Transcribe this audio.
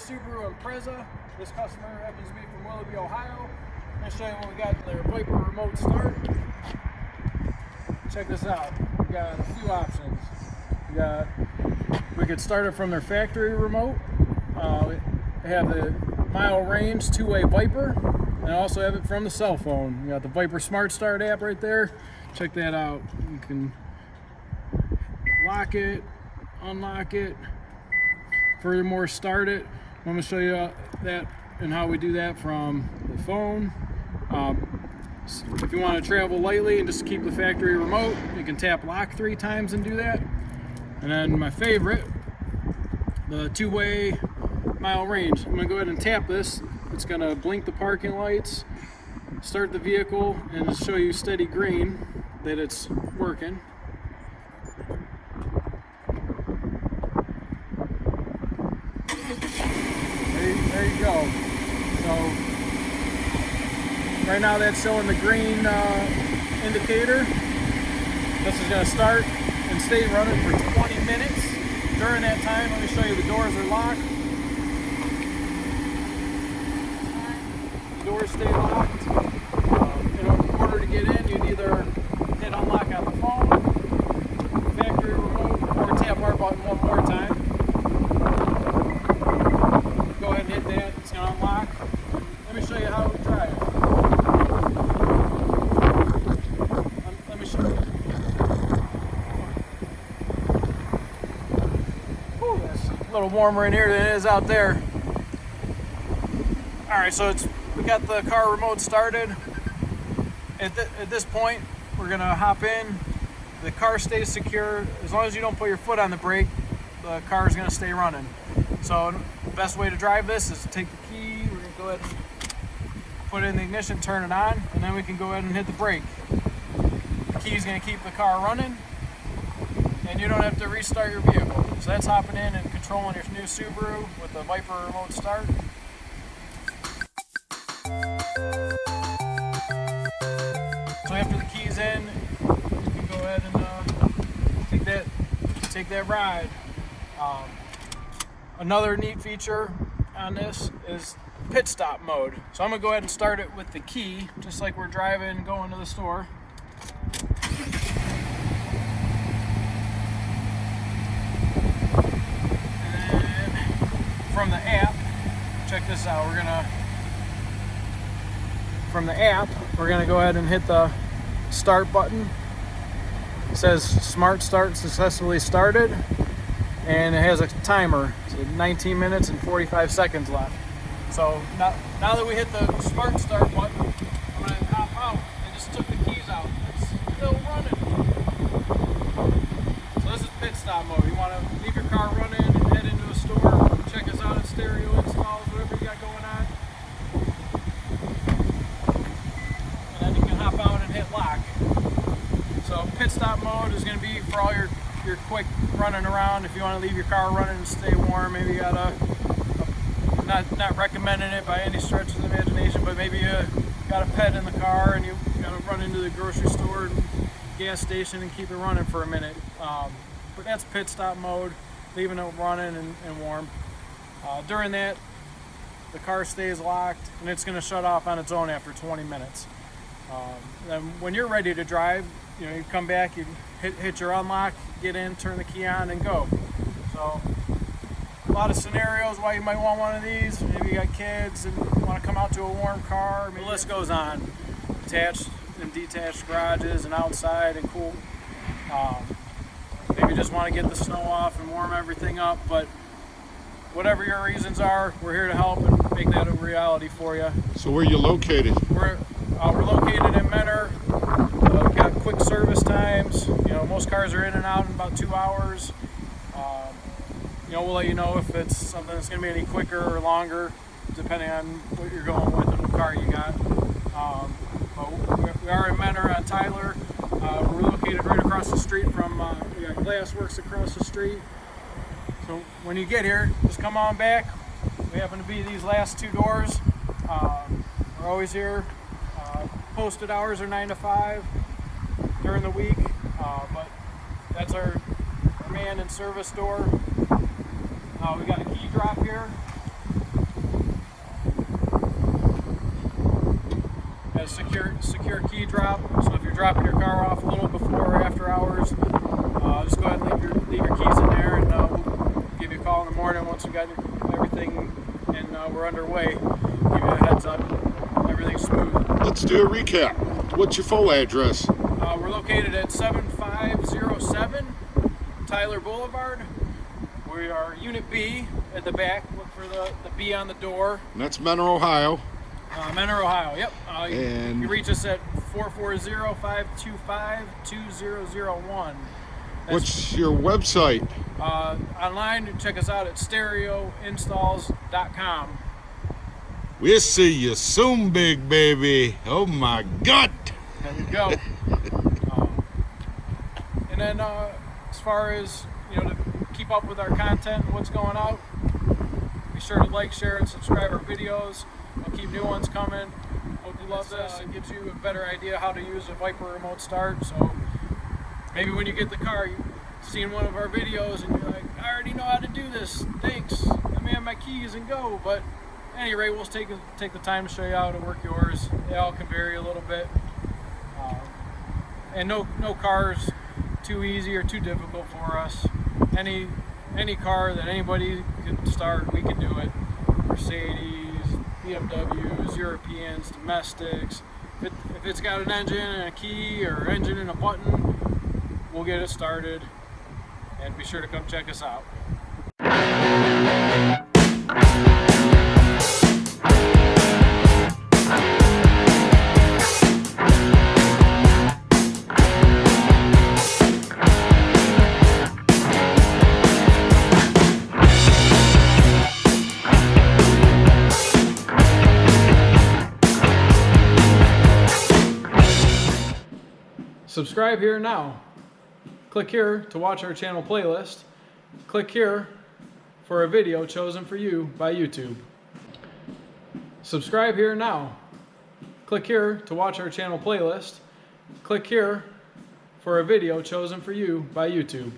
Subaru Impreza. This customer happens to be from Willoughby, Ohio. I'm going to show you what we got in their Viper remote start. Check this out. We got a few options. We could start it from their factory remote. They have the mile range two-way Viper, and also have it from the cell phone. You got the Viper Smart Start app right there. Check that out. You can lock it, unlock it, furthermore start it. I'm going to show you that and how we do that from the phone. If you want to travel lightly and just keep the factory remote, you can tap lock 3 times and do that. And then my favorite, the two-way mile range. I'm going to go ahead and tap this. It's going to blink the parking lights, start the vehicle, and show you steady green that it's working. There you go. So right now that's showing the green indicator. This is going to start and stay running for 20 minutes. During that time, let me show you the doors are locked. The doors stay locked. In order to get in, you'd either hit unlock on the phone, factory remote, or tap our button one more time. Go ahead and hit that. It's going to unlock. Let me show you how we drive. Let me show you. Ooh, it's a little warmer in here than it is out there. Alright, so we got the car remote started. At this point, we're going to hop in. The car stays secure. As long as you don't put your foot on the brake, the car is going to stay running. So the best way to drive this is to take the key. We're going to go ahead and put it in the ignition, turn it on, and then we can go ahead and hit the brake. The key is going to keep the car running, and you don't have to restart your vehicle. So that's hopping in and controlling your new Subaru with the Viper remote start. So after the key's in, you can go ahead and take that ride. Another neat feature on this is pit stop mode. So I'm gonna go ahead and start it with the key, just like we're driving going to the store. And then from the app, check this out. From the app, we're gonna go ahead and hit the start button. It says Smart Start successfully started, and it has a timer. So 19 minutes and 45 seconds left. So now that we hit the Smart Start button, I'm gonna hop out. I just took the keys out. It's still running. So this is pit stop mode. You wanna leave your car running and head into a store, check us out at stereo installs, whatever you got going on. Hop out and hit lock. So pit stop mode is going to be for all your quick running around. If you want to leave your car running and stay warm, maybe you got not recommending it by any stretch of the imagination, but maybe you got a pet in the car and you got to run into the grocery store and gas station and keep it running for a minute. But that's pit stop mode, leaving it running and warm. During that, the car stays locked and it's going to shut off on its own after 20 minutes. Then when you're ready to drive, you come back, you hit your unlock, get in, turn the key on, and go. So a lot of scenarios why you might want one of these. Maybe you got kids and want to come out to a warm car. The list goes on. Attached and detached garages and outside and cool. Maybe you just want to get the snow off and warm everything up. But whatever your reasons are, we're here to help and make that a reality for you. So where are you located? We're located in Mentor. We've got quick service times. Most cars are in and out in about 2 hours. We'll let you know if it's something that's going to be any quicker or longer, depending on what you're going with and the car you got. But we are in Mentor on Tyler. We're located right across the street from, we got Glassworks across the street. So when you get here, just come on back. We happen to be these last 2 doors. We're always here. Posted hours are 9 to 5 during the week, but that's our man and service door. We got a key drop here. secure key drop. So if you're dropping your car off a little before or after hours, just go ahead and leave your keys in there, and we'll give you a call in the morning once we got everything and we're underway. Give you a heads up. Everything's smooth. Let's do a recap. What's your full address? We're located at 7507 Tyler Boulevard. We are Unit B at the back. Look for the B on the door. And that's Mentor, Ohio. Mentor, Ohio. Yep. And you can reach us at 440-525-2001. What's your website? Online, you can check us out at stereoinstalls.com. We'll see you soon, big baby. Oh my God. There you go. And then as far as, to keep up with our content and what's going out, be sure to like, share, and subscribe our videos. We'll keep new ones coming. Hope you love this. It gives you a better idea how to use a Viper remote start. So maybe when you get the car, you've seen one of our videos and you're like, I already know how to do this. Thanks. Let me have my keys and go. But at any rate, we'll take the time to show you how to work yours. They all can vary a little bit. And no car's too easy or too difficult for us. Any car that anybody can start, we can do it. Mercedes, BMWs, Europeans, domestics. If it's got an engine and a key or engine and a button, we'll get it started. And be sure to come check us out. Subscribe here now. Click here to watch our channel playlist. Click here for a video chosen for you by YouTube. Subscribe here now. Click here to watch our channel playlist. Click here for a video chosen for you by YouTube.